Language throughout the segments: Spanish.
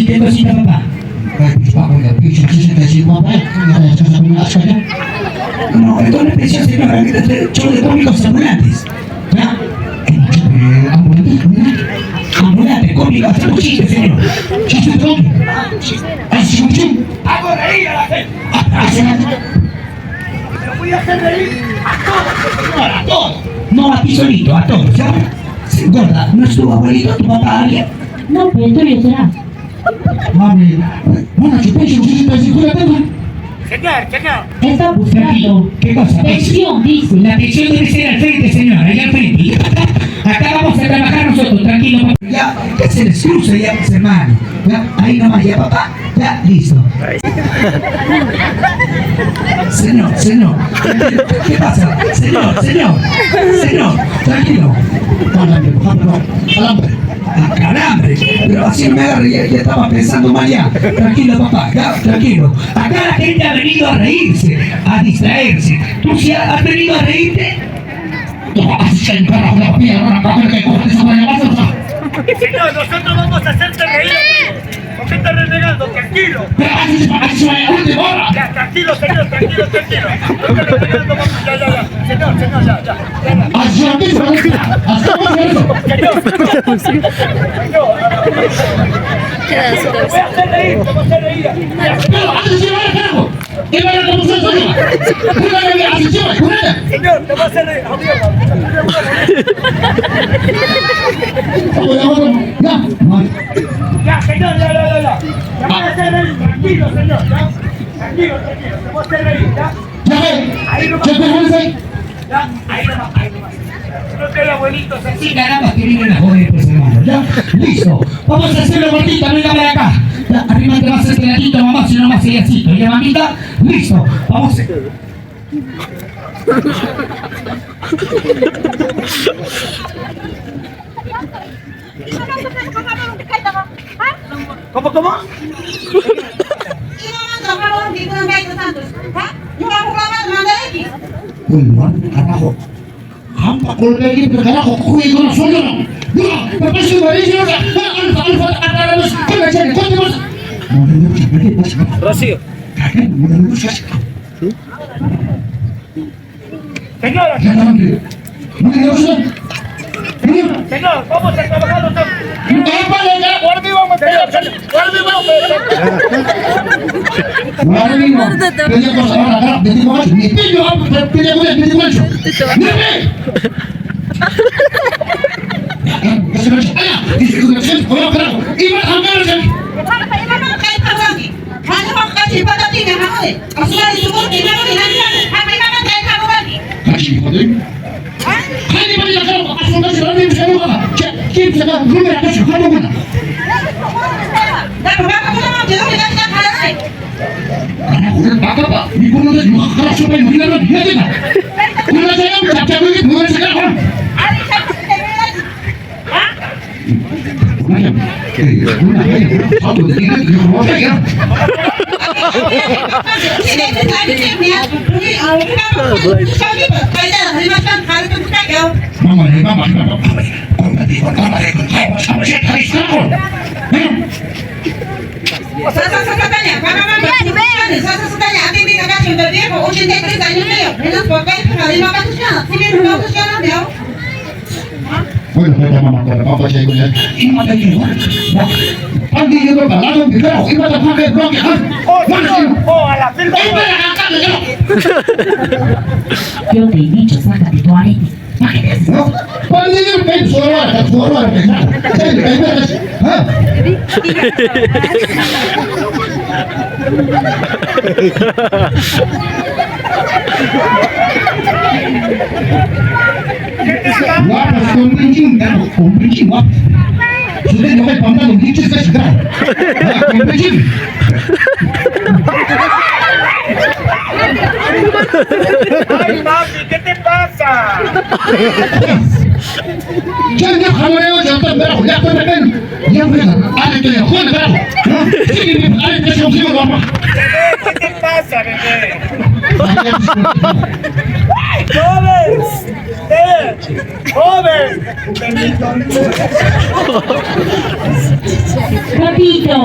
¿Qué cosita, papá? No, esto no es presión, señora. Show de cómicos ambulantes. ¿Ya? Ambulante, cómico, hasta un chiste, señor. Chiste cómico. Hago reír a la gente. Pero voy a hacer reír a todos, señora, a todos. No a ti solito, a todos, ¿ya? Gorda, ¿no es tu abuelito, tu papá, alguien? No, pero tuyo será. Mami, bueno, ¿qué pecho? Señor. Está buscando ¿Qué cosa? pensión, dice. La pensión debe ser al frente, señora, allá al frente. Acá vamos a trabajar nosotros, tranquilo, papá. Ya, que se les cruce ya, mis hermanos. Ya, ahí nomás, ya, papá. Ya, listo. Señor. ¿Qué pasa? Señor. Tranquilo. Calambre. Pero así no me agarre, ya estaba pensando mal ya. Tranquilo, papá, ya, tranquilo. Acá la gente ha venido a reírse, a distraerse. ¿Tú sí has venido a reírte? Señor, nosotros vamos a hacerte reír. ¿Por qué estás renegando? Tranquilo. Ya, tranquilo, señor. No estás renegando, vamos, ya. Señor, ya. Voy a hacer reír, Señor, te voy a hacer reír. Ya, señor, ya. Te voy a hacer reír, tranquilo, señor, ya. Tranquilo, te voy a hacer reír, ya. Ahí nomás. Ya, ahí nomás. No te abuelitos así. Sí, caramba, que vienen a joder, pues, hermano. Ya, listo. Vamos a hacerlo, gordita, venga para acá. Ya, arriba te vas a hacer ladito, mamá, si no más sillasito. Ya, mamita, listo. Vamos a... ¿Cómo? Carajo. Hampa kolbegi carajo, kuy con solo. No, papá se va a ir Rocío. Señora. Señor, vamos a trabajar nosotros. Bueno, mamá, vamos a ir con él. Y no te digo, ¿dónde yo lo pagado? Mi carajo, iba a tomar el bloque. A la firma. Yo te he dicho, sácate tu arete. ¿No? ¿Cuándo yo pienso ahora? Guarda, compreensível, guarda. Você não vai contar no vídeo, você está compreensível. Ay, papi, ¿qué te pasa? Ya no jameo, ya está bravo, ya está rebelde. Ya ves, ale que le jode bravo. Sí, ale que se consigo guapa. Bebé, ¿qué te pasa, bebé? ¡Joven! ¡Joven! Papito,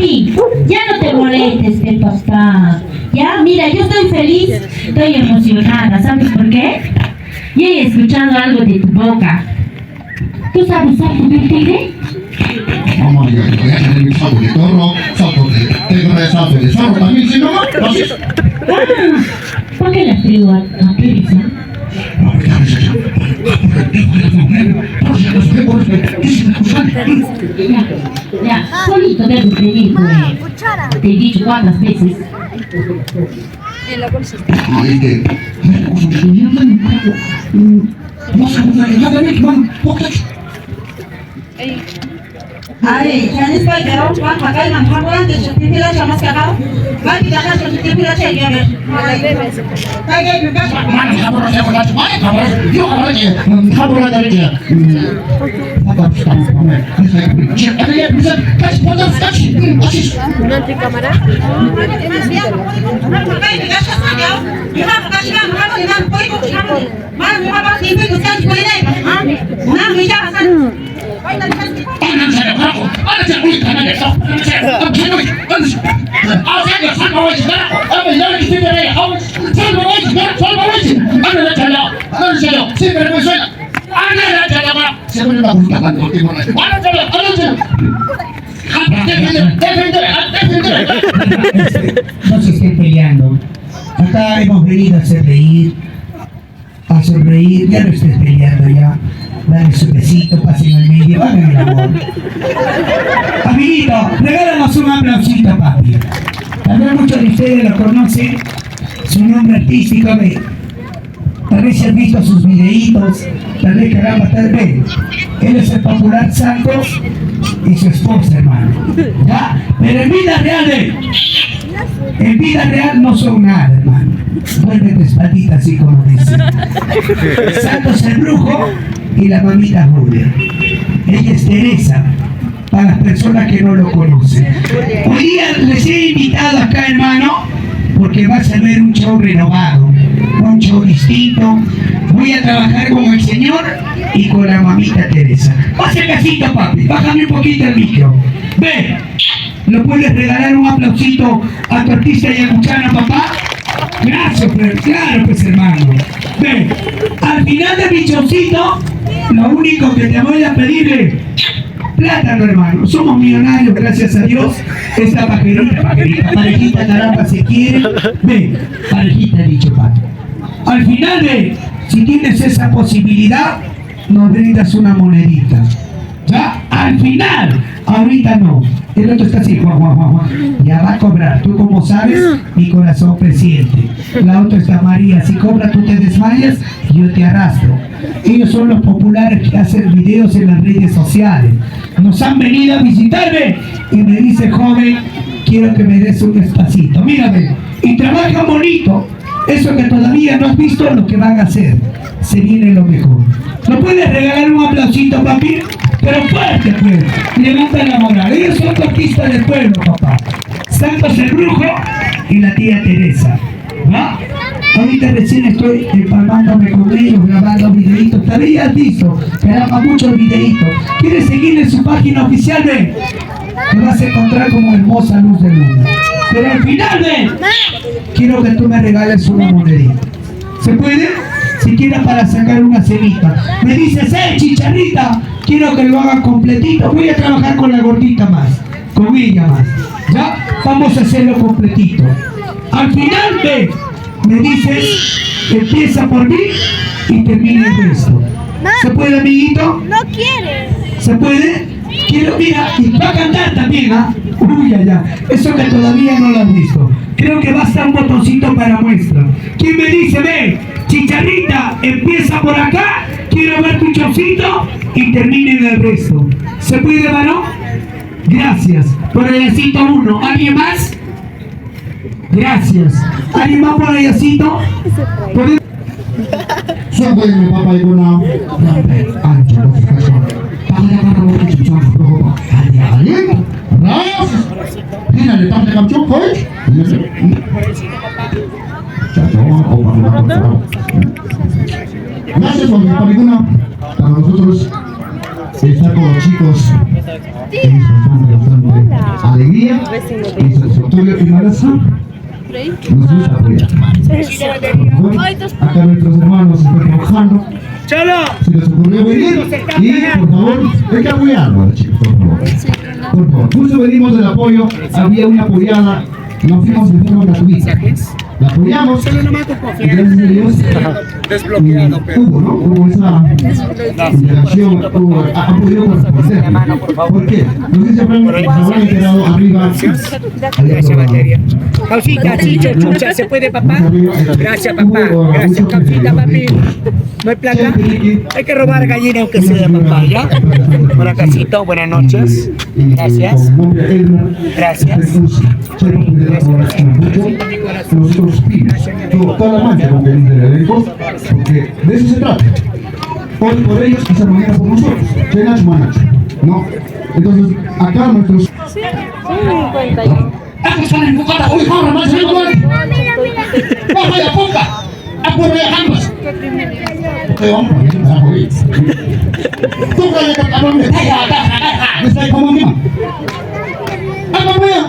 papi, ya no te molestes, que papá. Ya, mira, yo estoy feliz, estoy emocionada, ¿sabes por qué? Y he escuchado algo de tu boca. ¿Tú sabes algo del tigre? Mamá, ya que voy a tener mi saco de toro, saco de saco de zorro también, si no, así. ¿Por qué la frío a Teresa? No, ya me sé. Ya, solito debes venir, pues. Te he dicho cuántas veces. Ay, que... Ari, Chinese boy, pero one pakai man hamuran de su pila chamas kakao. Mati kakao su pila chay gamer. Kai kai juga. Mana kamu rasa aku lagi mana kamu? Yo kamu lagi, kamu lagi dia. Apa kamu kamu? Ada yang bisa kasih foto kasih. Nanti kamera. Pakai juga kakao. Kita pakai juga mana ni nak koi koi kamu. Mana ni apa sih itu kan koi ni? Mana bisa kan? Mana saya aku? Mana saya boleh tanah desa? Saya kini aku saya sama wajib. Apa yang kita beri? Aku sama wajib. Sama wajib. Mana nak jalan? Mana jalan? Saya beri saya. Mana nak jalan mana? Saya boleh nak bukan untuk mana? Mana jalan? Mana jalan? No se estén peleando. Acá hemos venido a hacer reír, a sonreír. Ya no estés peleando ya. Dale su besito, pasen al medio, hagan el amor. Amiguito, regálanos un aplausito, papi. Tal vez muchos de ustedes lo conocen, su nombre artístico de... Tal vez se han visto sus videitos, tal vez caramba, tal vez. Él es el popular Santos y su esposa, hermano. ¿Ya? Pero en vida real no son nada, hermano. Vuelve espaldita así como dice. Santos el brujo y la mamita Julia. Ella es Teresa, para las personas que no lo conocen. Hoy día les he invitado acá, hermano, porque vas a ver un show renovado, un show distinto. Voy a trabajar con el Señor y con la mamita Teresa. Pase casito, papi, bájame un poquito el micro. Ve, ¿lo puedes regalar un aplausito a tu artista yacuchana, papá? Gracias, pues, claro, pues, hermano. Ve, al final de mi showcito, lo único que te voy a pedir es plátano, hermano. Somos millonarios, gracias a Dios. Esta parejita, caramba, se quiere. Ve, parejita, he dicho, papi. Al final de, si tienes esa posibilidad, nos brindas una monedita. ¿Ya? Al final, ahorita no. El otro está así, Juan. Ya va a cobrar. Tú como sabes, mi corazón presiente. La otra está María. Si cobra, tú te desmayas y yo te arrastro. Ellos son los populares que hacen videos en las redes sociales. Nos han venido a visitarme y me dice, joven, quiero que me des un espacito. Mírame. Y trabaja bonito. Eso que todavía no has visto lo que van a hacer. Se viene lo mejor. ¿No puedes regalar un aplausito, papi? Pero fuerte, pues. Levanta la moral. Ellos son conquistas del pueblo, papá. Santos el brujo y la tía Teresa. ¿Va? Ahorita recién estoy empalmándome con ellos, grabando videitos. Tal ya has visto, caramba, muchos videitos. ¿Quieres seguir en su página oficial? Ven. Te vas a encontrar como hermosa luz de luna. Pero al final, ven. Quiero que tú me regales una monedita. ¿Se puede? Siquiera para sacar una cenita. Me dices, chicharrita, quiero que lo haga completito. Voy a trabajar con la gordita más, con ella más. ¿Ya? Vamos a hacerlo completito. Al final, ve, me dices, empieza por mí y termina el resto. ¿Se puede, amiguito? No quiere. ¿Se puede? Quiero, mira, y va a cantar también, ¿ah? Uy, ya. Eso que todavía no lo has visto. Creo que basta un botoncito para muestra. ¿Quién me dice, ve, chicharrita, empieza por acá, quiero ver tu chocito y termine en el resto? ¿Se puede, varón? Gracias. Por allácito 1. ¿Alguien más? Gracias. ¿Alguien más por allácito? Siapa yang papa ibu nam? Anjir, gracias por mi película. Para nosotros estar con los chicos es bastante alegría. ella y su escritorio y Marasa nos gusta apoyar. Bueno, acá nuestros hermanos están trabajando. ¡Chalo! Se les ocurrió venir y por favor hay que apoyarlo, chicos, por favor. Por favor, justo venimos del apoyo, había una apoyada, nos fuimos de forma gratuita. La apoyamos y gracias a Dios Desbloqueado, pero. hubo esa interacción, hubo han podido corresponder. ¿Por qué? No sé si habrán enterado arriba. Gracias, Valeria. Pausita, chicho, chucha, ¿se puede, papá? Gracias, papá. Gracias, Pausita, papi. ¿No hay plata? Hay que robar gallina aunque sea, papá, ¿ya? Hola, casito, buenas noches. Gracias. Gracias. Nosotros pimos toda la mancha con que viene del elenco, porque de eso se trata. Hoy por ellos, quizá mañana por nosotros. Chenacho, manacho. ¿No? Entonces, acá nuestros. ¡Aquí están en Bogotá! ¡Uy, ahora más! ¡Ven, ven! ¡Baja la boca! ¡Apurre de ambas! ¡Qué hombre! ¡Tú que le tocaron de talla! ¡Me está ahí como mismo! ¡Vamos, vea!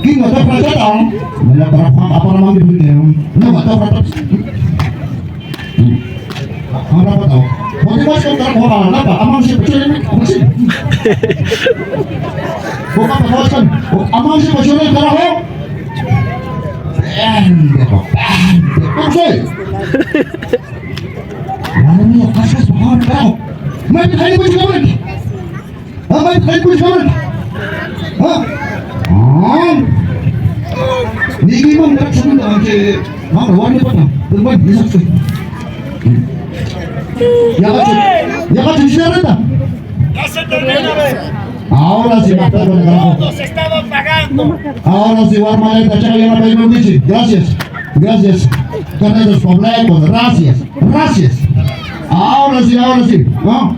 ¿Quién no está fracasado? Me la para mami primero. No, está fracasado. Ahora patao. ¿Por qué vas a contar con la lapa? Amang si pecel. Buka pasawasan. Amang si pecel karaho. Pendejo. Pecel. Mana ni kasas bukan karaho. Mai kali pun kawan. Mai kali pun kawan. Nigi mo nggak cuma aja, warna apa? Bermain bisa tuh. Ya kan siapa dah? Ya se termina, ¿ves? Ahora sí mata con el carajo. Todos estaban pagando. Ahora sí warna esta chica ya no pedí un bici. Gracias. Con esos complejos, gracias. Ahora sí, ¿no?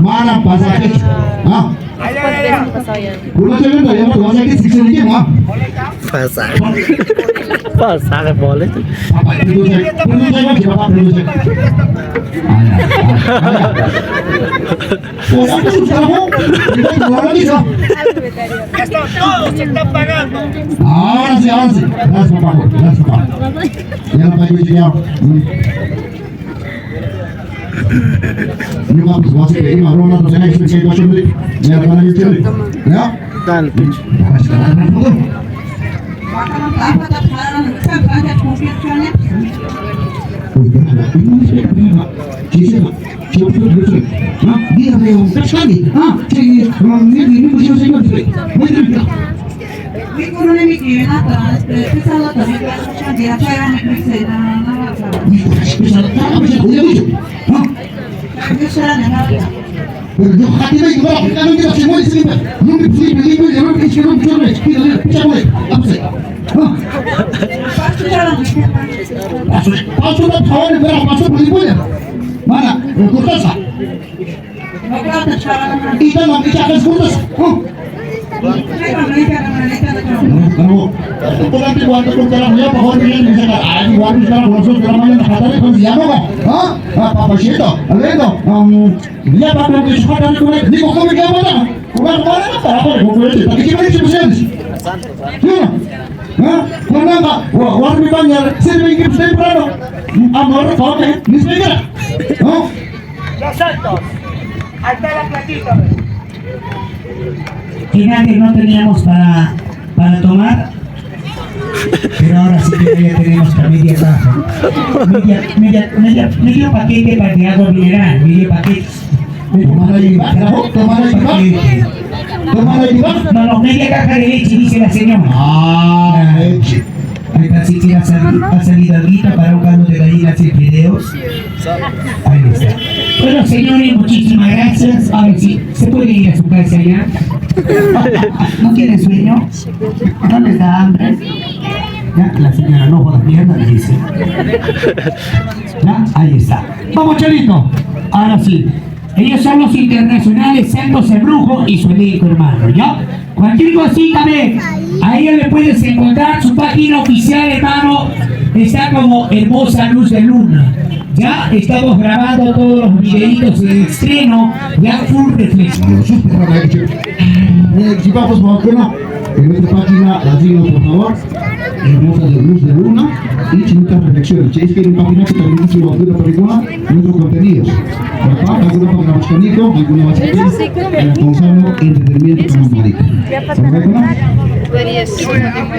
Mana pasaje? Allá. Uno se vende ya no que si se le llama. Pasaje boleh. Ya están todos, se están pagando. Ahora sí. Gracias, papá. Ya no me ya. Ini kan masih ini baru nanti saya ekspresi macam ni. Ya, mana itu? Ya. Dan Apa tak parang kan ada komputernya. Dia yang sekali. Ini mesti saya Mi corone mi tiene nata, pesado también para dia para mi cena, nada. Yo será nada. Yo hati baik berapa? Kalau kita semua di sini, mungkin beli jangan kecil kecil, kita boleh apa sih? Pasal tahun berapa masuk beli mana? Kurtas? Kita nak bicara kurtas. Kalau nanti buat perjalanan pohon ini bisa ada warna sekarang langsung ramai nakatari kung siapa kan? Apa sih itu? Alendo, dia pakai kesempatan itu ni kok kami apa dah? Bukan mana apa boleh. Tapi kita ini susah. Kenapa? Warna banyak. Sering kita berada. Amor kau ni segera. Los Santos. Ahí está la platita. Que no teníamos para tomar, pero ahora sí que ya tenemos la media caja. Medio paquete para que agua mineral, medio paquete. No, media caja de leche, dice la señora. Leche. Ahorita sí que ha salido ahorita para un caldo de gallinas y fideos. Ahí está. Bueno, señores, muchísimas gracias. Ahora sí, ¿se puede ir a su casa ya? ¿No tiene sueño? ¿No les da hambre? Ya, la señora no jodas mierda, le dice. Ya, ahí está. Vamos, Cholito. Ahora sí. Ellos son los internacionales Santos el Brujo y su elenco, hermano, ¿ya? Cualquier cosita, ve. Ahí le puedes encontrar su página oficial, hermano. Está como Hermosa Luz de Luna. Ya estamos grabando todos los videitos de estreno, ya full reflexión. Si vamos a vacuna, en nuestra página la siguen por favor. Hermosa de Luz de Luna y Chinitas Reflexiones. Si es que en la página que también se va a hacer la película, nuestros contenidos. ¿Verdad? Alguna para Machcanico, alguna para Gonzalo, entretenimiento para Marica. ¿Correcto?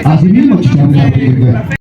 Así mismo, chicos,